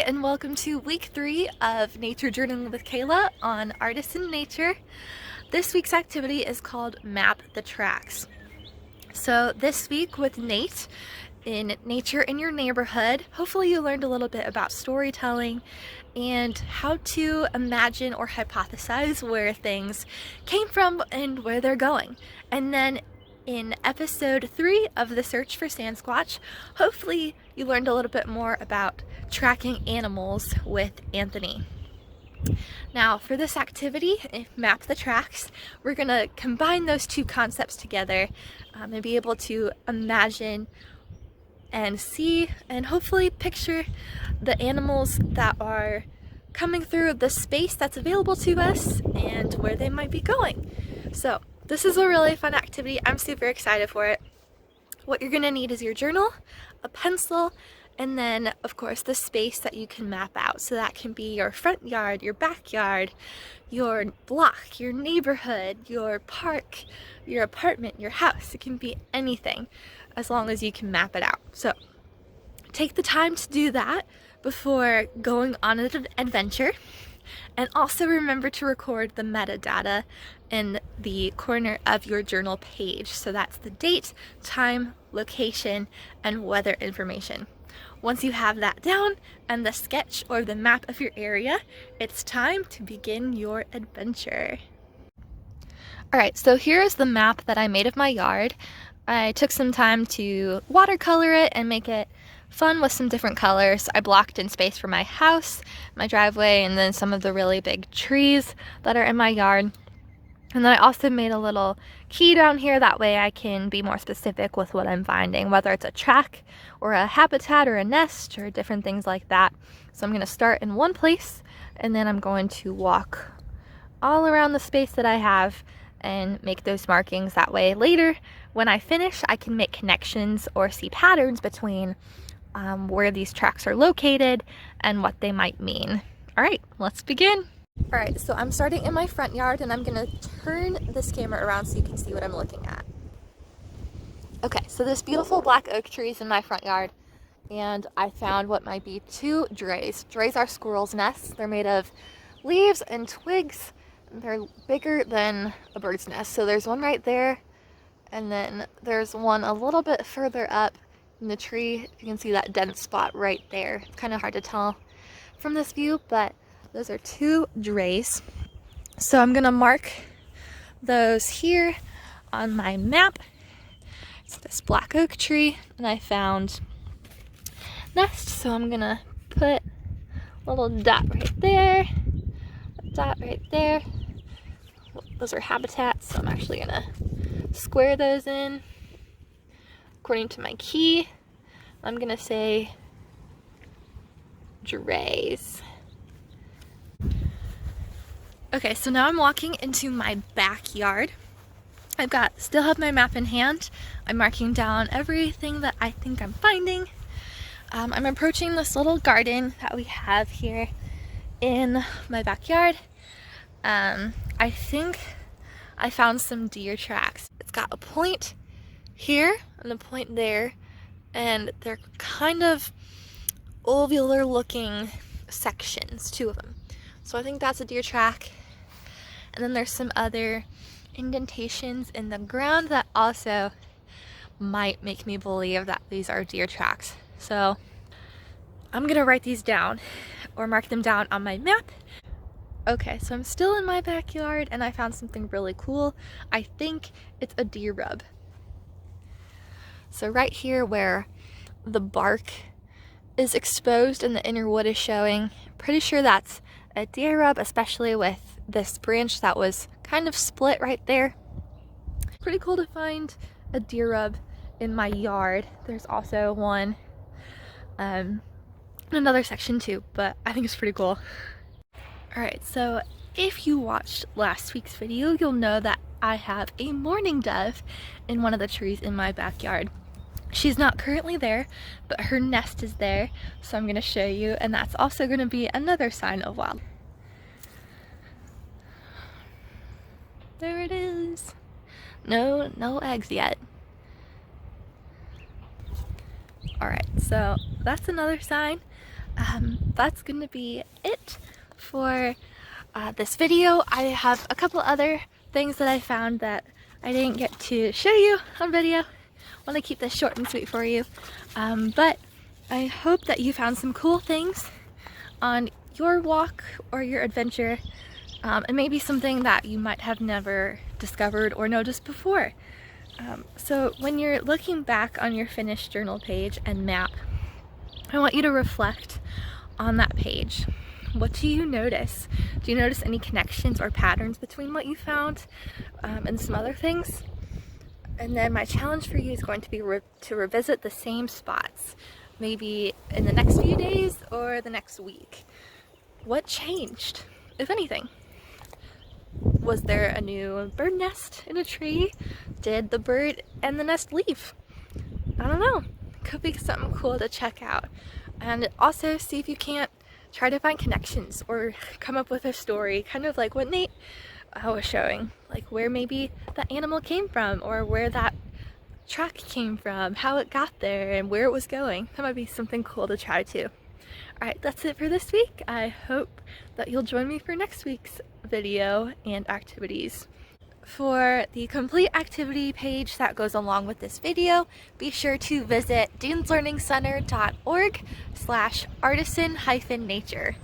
and welcome to week 3 of Nature Journaling with Kayla on Artists in Nature. This week's activity is called Map the Tracks. So this week with Nate in Nature in Your Neighborhood, hopefully you learned a little bit about storytelling and how to imagine or hypothesize where things came from and where they're going. And then in episode 3 of the Search for Sasquatch, hopefully you learned a little bit more about tracking animals with Anthony. Now for this activity, Map the Tracks, we're going to combine those two concepts together and be able to imagine and see and hopefully picture the animals that are coming through the space that's available to us and where they might be going. So this is a really fun activity. I'm super excited for it. What you're gonna need is your journal, a pencil, and then of course the space that you can map out. So that can be your front yard, your backyard, your block, your neighborhood, your park, your apartment, your house. It can be anything as long as you can map it out. So take the time to do that before going on an adventure. And also remember to record the metadata in the corner of your journal page. So that's the date, time, location, and weather information. Once you have that down and the sketch or the map of your area, it's time to begin your adventure. Alright, so here is the map that I made of my yard. I took some time to watercolor it and make it fun with some different colors. I blocked in space for my house, my driveway, and then some of the really big trees that are in my yard. And then I also made a little key down here, that way I can be more specific with what I'm finding, whether it's a track or a habitat or a nest or different things like that. So I'm going to start in one place and then I'm going to walk all around the space that I have and make those markings. That way later when I finish I can make connections or see patterns between where these tracks are located and what they might mean. Alright, let's begin. Alright, so I'm starting in my front yard and I'm going to turn this camera around so you can see what I'm looking at. Okay, so this beautiful black oak tree is in my front yard and I found what might be 2 drays. Drays are squirrels' nests. They're made of leaves and twigs. They're bigger than a bird's nest. So there's one right there and then there's one a little bit further up in the tree. You can see that dense spot right there. It's kind of hard to tell from this view, but those are 2 drays. So I'm gonna mark those here on my map. It's this black oak tree and I found nest, so I'm gonna put a little dot right there, a dot right there. Those are habitats, so I'm actually gonna square those in. According to my key, I'm gonna say drays. Okay, so now I'm walking into my backyard. Still have my map in hand. I'm marking down everything that I think I'm finding. I'm approaching this little garden that we have here in my backyard. I think I found some deer tracks. It's got a point here and a point there, and they're kind of ovular looking sections, 2 of them. So I think that's a deer track. And then there's some other indentations in the ground that also might make me believe that these are deer tracks. So I'm gonna write these down or mark them down on my map. Okay, so I'm still in my backyard and I found something really cool. I think it's a deer rub. So right here where the bark is exposed and the inner wood is showing, pretty sure that's a deer rub, especially with this branch that was kind of split right there. Pretty cool to find a deer rub in my yard. There's also one in another section too, but I think it's pretty cool. Alright, so if you watched last week's video, you'll know that I have a mourning dove in one of the trees in my backyard. She's not currently there, but her nest is there, so I'm going to show you, and that's also going to be another sign of wild. There it is. No eggs yet. Alright, so that's another sign That's gonna be it for this video. I have a couple other things that I found that I didn't get to show you on video. I want to keep this short and sweet for you, but I hope that you found some cool things on your walk or your adventure, and maybe something that you might have never discovered or noticed before. So when you're looking back on your finished journal page and map, I want you to reflect on that page. What do you notice? Do you notice any connections or patterns between what you found and some other things? And then my challenge for you is going to be to revisit the same spots, maybe in the next few days or the next week. What changed, if anything? Was there a new bird nest in a tree? Did the bird and the nest leave? I don't know. Could be something cool to check out. And also see if you can't try to find connections or come up with a story, kind of like what Nate was showing, like where maybe the animal came from or where that track came from, how it got there and where it was going. That might be something cool to try too. Alright, that's it for this week. I hope that you'll join me for next week's video and activities. For the complete activity page that goes along with this video, be sure to visit duneslearningcenter.org/artisan-nature.